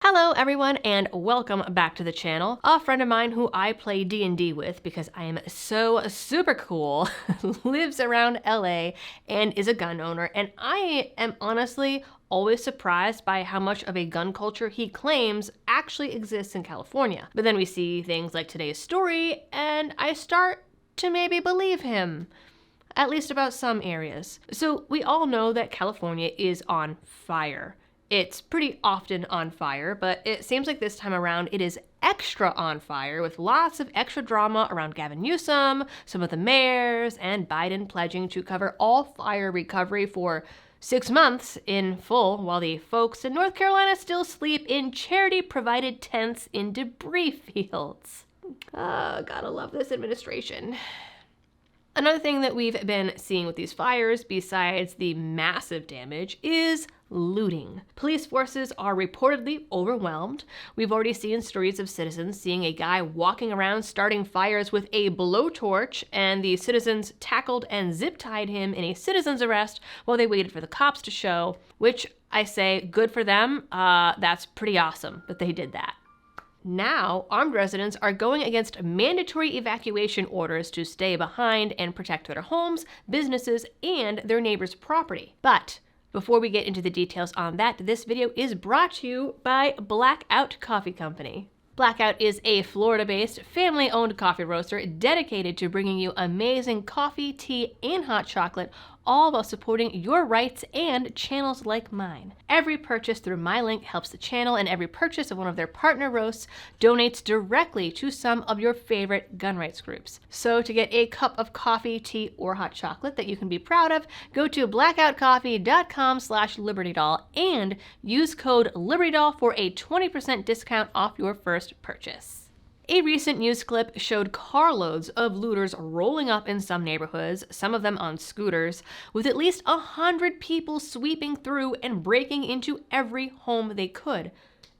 Hello everyone and welcome back to the channel. A friend of mine who I play D&D with because I am so super cool lives around LA and is a gun owner, and I am honestly always surprised by how much of a gun culture he claims actually exists in California. But then we see things like today's story and I start to maybe believe him. At least about some areas. So we all know that California is on fire. It's pretty often on fire, but it seems like this time around it is extra on fire with lots of extra drama around Gavin Newsom, some of the mayors, and Biden pledging to cover all fire recovery for 6 months in full while the folks in North Carolina still sleep in charity-provided tents in debris fields. Gotta love this administration. Another thing that we've been seeing with these fires, besides the massive damage, is looting. Police forces are reportedly overwhelmed. We've already seen stories of citizens seeing a guy walking around starting fires with a blowtorch, and the citizens tackled and zip-tied him in a citizen's arrest while they waited for the cops to show, which I say, good for them. That's pretty awesome that they did that. Now, armed residents are going against mandatory evacuation orders to stay behind and protect their homes, businesses, and their neighbors' property. But before we get into the details on that, this video is brought to you by Blackout Coffee Company. Blackout is a Florida-based, family-owned coffee roaster dedicated to bringing you amazing coffee, tea, and hot chocolate, all while supporting your rights and channels like mine. Every purchase through my link helps the channel, and every purchase of one of their partner roasts donates directly to some of your favorite gun rights groups. So to get a cup of coffee, tea, or hot chocolate that you can be proud of, go to blackoutcoffee.com/libertydoll and use code libertydoll for a 20% discount off your first purchase. A recent news clip showed carloads of looters rolling up in some neighborhoods, some of them on scooters, with at least 100 people sweeping through and breaking into every home they could.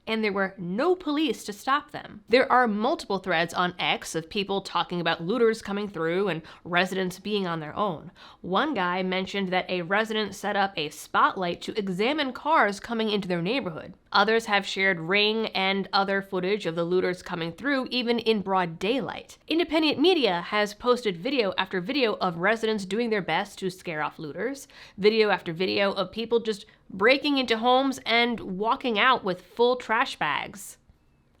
And there were no police to stop them. There are multiple threads on X of people talking about looters coming through and residents being on their own. One guy mentioned that a resident set up a spotlight to examine cars coming into their neighborhood. Others have shared Ring and other footage of the looters coming through, even in broad daylight. Independent media has posted video after video of residents doing their best to scare off looters, video after video of people just breaking into homes and walking out with full trash bags.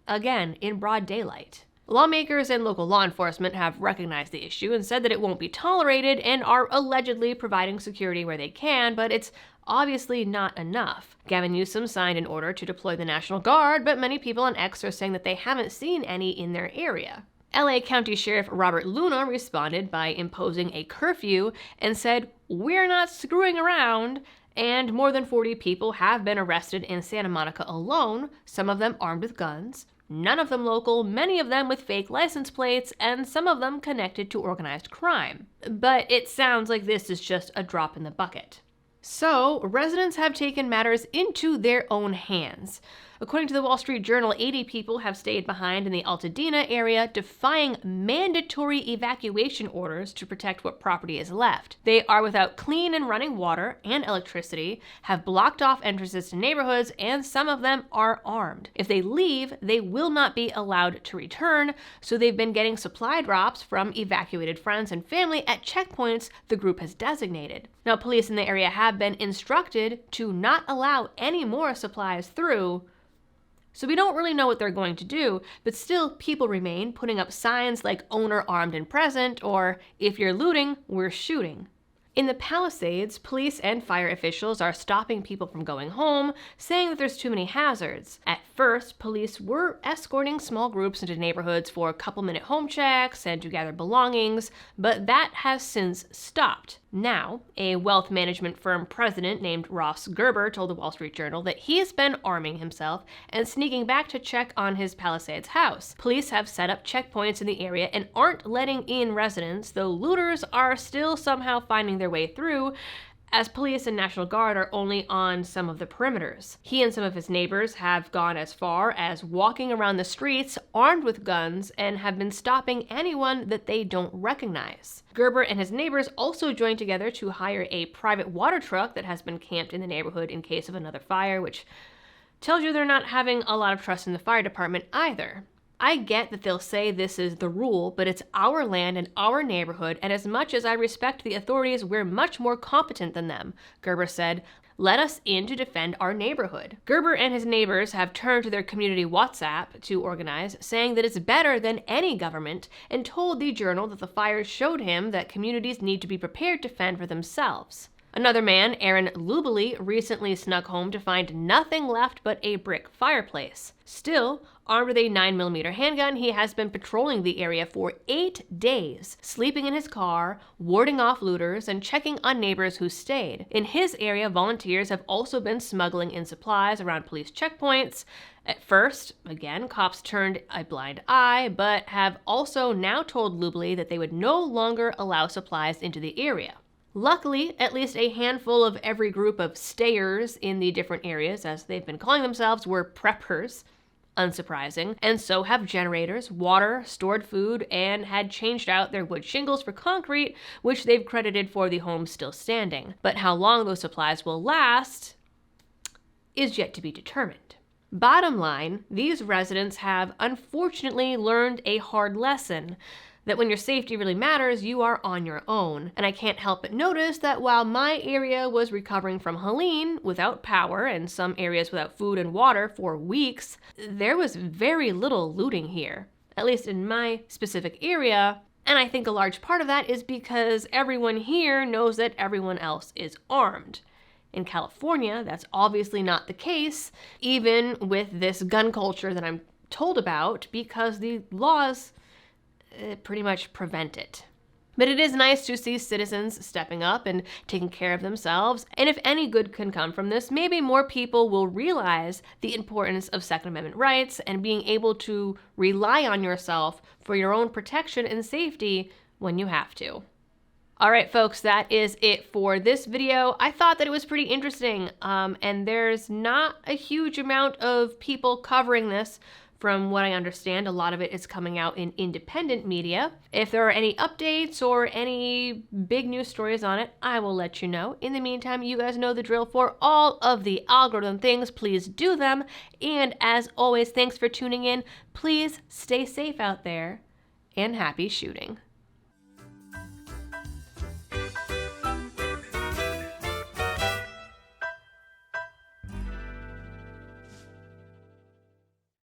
Again, in broad daylight. Lawmakers and local law enforcement have recognized the issue and said that it won't be tolerated and are allegedly providing security where they can, but it's obviously not enough. Gavin Newsom signed an order to deploy the National Guard, but many people on X are saying that they haven't seen any in their area. LA County Sheriff Robert Luna responded by imposing a curfew and said, "We're not screwing around," and more than 40 people have been arrested in Santa Monica alone, some of them armed with guns, none of them local, many of them with fake license plates, and some of them connected to organized crime. But it sounds like this is just a drop in the bucket. So, residents have taken matters into their own hands. According to the Wall Street Journal, 80 people have stayed behind in the Altadena area, defying mandatory evacuation orders to protect what property is left. They are without clean and running water and electricity, have blocked off entrances to neighborhoods, and some of them are armed. If they leave, they will not be allowed to return, so they've been getting supply drops from evacuated friends and family at checkpoints the group has designated. Now, police in the area have been instructed to not allow any more supplies through, so we don't really know what they're going to do, but still people remain putting up signs like "Owner armed and present" or "If you're looting, we're shooting." In the Palisades, police and fire officials are stopping people from going home, saying that there's too many hazards. At first, police were escorting small groups into neighborhoods for couple-minute home checks and to gather belongings, but that has since stopped. Now, a wealth management firm president named Ross Gerber told the Wall Street Journal that he has been arming himself and sneaking back to check on his Palisades house. Police have set up checkpoints in the area and aren't letting in residents, though looters are still somehow finding their way through, as police and National Guard are only on some of the perimeters. He and some of his neighbors have gone as far as walking around the streets armed with guns and have been stopping anyone that they don't recognize. Gerber and his neighbors also joined together to hire a private water truck that has been camped in the neighborhood in case of another fire, which, tells you they're not having a lot of trust in the fire department either. I get that they'll say this is the rule, but it's our land and our neighborhood, and as much as I respect the authorities, we're much more competent than them, Gerber said. Let us in to defend our neighborhood. Gerber and his neighbors have turned to their community WhatsApp to organize, saying that it's better than any government, and told the Journal that the fires showed him that communities need to be prepared to fend for themselves. Another man, Aaron Lubely, recently snuck home to find nothing left but a brick fireplace. Still, armed with a 9mm handgun, he has been patrolling the area for 8 days, sleeping in his car, warding off looters, and checking on neighbors who stayed. In his area, volunteers have also been smuggling in supplies around police checkpoints. At first, again, cops turned a blind eye, but have also now told Lubely that they would no longer allow supplies into the area. Luckily, at least a handful of every group of stayers in the different areas, as they've been calling themselves, were preppers. Unsurprising, and so have generators, water, stored food, and had changed out their wood shingles for concrete, which they've credited for the homes still standing. But how long those supplies will last is yet to be determined. Bottom line, these residents have unfortunately learned a hard lesson, that when your safety really matters, you are on your own. And I can't help but notice that while my area was recovering from Helene without power and some areas without food and water for weeks, there was very little looting here, at least in my specific area. And I think a large part of that is because everyone here knows that everyone else is armed. In California, that's obviously not the case, even with this gun culture that I'm told about, because the laws pretty much prevent it. But it is nice to see citizens stepping up and taking care of themselves, and if any good can come from this, maybe more people will realize the importance of Second Amendment rights and being able to rely on yourself for your own protection and safety when you have to. Alright folks, that is it for this video. I thought that it was pretty interesting, and there's not a huge amount of people covering this. From what I understand, a lot of it is coming out in independent media. If there are any updates or any big news stories on it, I will let you know. In the meantime, you guys know the drill. For all of the algorithm things, please do them. And as always, thanks for tuning in. Please stay safe out there and happy shooting.